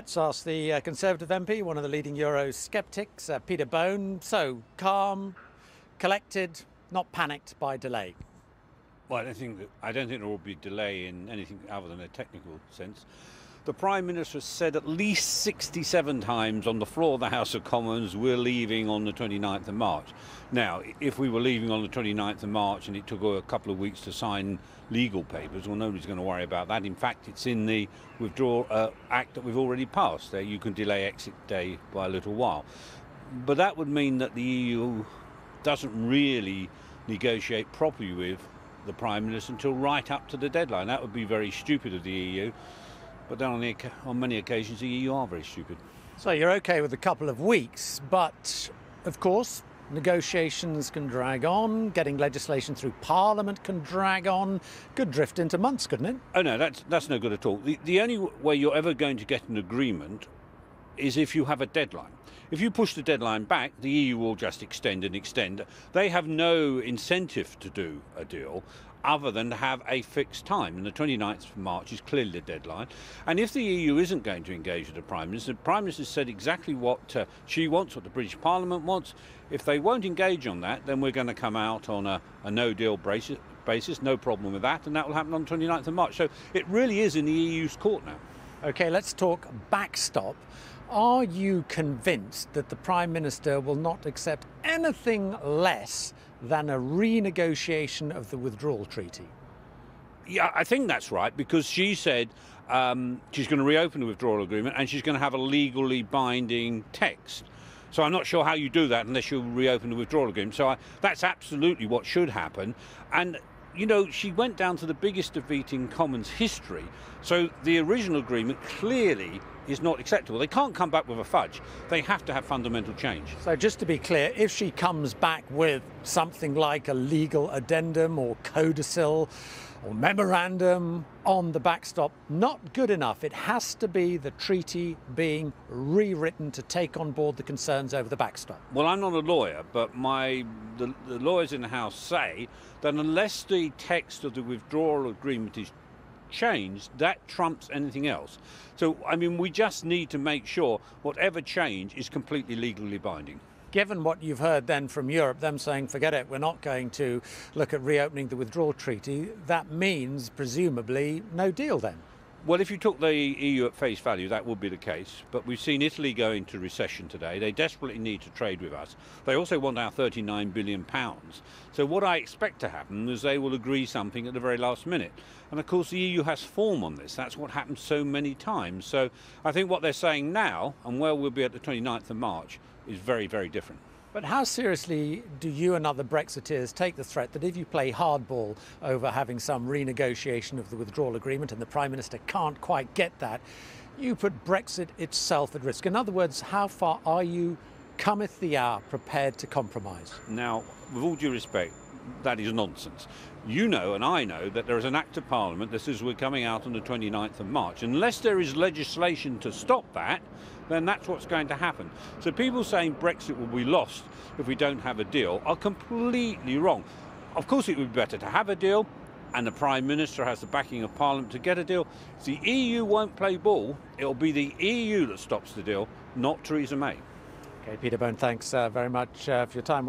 Let's ask the Conservative MP, one of the leading Eurosceptics, Peter Bone. So, calm, collected, not panicked by delay. Well, I don't think there will be delay in anything other than a technical sense. The Prime Minister has said at least 67 times on the floor of the House of Commons, we're leaving on the 29th of March. Now, if we were leaving on the 29th of March and it took a couple of weeks to sign legal papers, well, nobody's going to worry about that. In fact, it's in the Withdrawal Act that we've already passed. You can delay exit day by a little while. But that would mean that the EU doesn't really negotiate properly with the Prime Minister until right up to the deadline. That would be very stupid of the EU. But then on many occasions, the EU are very stupid. So you're OK with a couple of weeks, but of course, negotiations can drag on, getting legislation through Parliament can drag on, could drift into months, couldn't it? Oh no, that's no good at all. The only way you're ever going to get an agreement is if you have a deadline. If you push the deadline back, the EU will just extend and extend. They have no incentive to do a deal other than to have a fixed time, and the 29th of March is clearly the deadline. And if the EU isn't going to engage with the Prime Minister said exactly what she wants, what the British Parliament wants. If they won't engage on that, then we're going to come out on a no-deal basis, no problem with that, and that will happen on the 29th of March. So it really is in the EU's court now. OK, let's talk backstop. Are you convinced that the Prime Minister will not accept anything less than a renegotiation of the withdrawal treaty? Yeah, I think that's right, because she said she's going to reopen the withdrawal agreement and she's going to have a legally binding text. So I'm not sure how you do that unless you reopen the withdrawal agreement. So that's absolutely what should happen. And you know, she went down to the biggest defeat in Commons history. So the original agreement clearly is not acceptable. They can't come back with a fudge. They have to have fundamental change. So just to be clear, if she comes back with something like a legal addendum or codicil or memorandum on the backstop, not good enough. It has to be the treaty being rewritten to take on board the concerns over the backstop. Well, I'm not a lawyer, but the lawyers in the House say that unless the text of the withdrawal agreement is changed, that trumps anything else. So, I mean, we just need to make sure whatever change is completely legally binding. Given what you've heard then from Europe, them saying, forget it, we're not going to look at reopening the withdrawal treaty, that means, presumably, no deal then? Well, if you took the EU at face value, that would be the case. But we've seen Italy go into recession today. They desperately need to trade with us. They also want our £39 billion. So what I expect to happen is they will agree something at the very last minute. And of course, the EU has form on this. That's what happens so many times. So I think what they're saying now, and where we'll be at the 29th of March, is very, very different. But how seriously do you and other Brexiteers take the threat that if you play hardball over having some renegotiation of the withdrawal agreement and the Prime Minister can't quite get that, you put Brexit itself at risk? In other words, how far are you, cometh the hour, prepared to compromise? Now, with all due respect, that is nonsense. You know and I know that there is an Act of Parliament that says we're coming out on the 29th of March. Unless there is legislation to stop that, then that's what's going to happen. So people saying Brexit will be lost if we don't have a deal are completely wrong. Of course it would be better to have a deal, and the Prime Minister has the backing of Parliament to get a deal. If the EU won't play ball, it'll be the EU that stops the deal, not Theresa May. OK, Peter Bone, thanks very much for your time.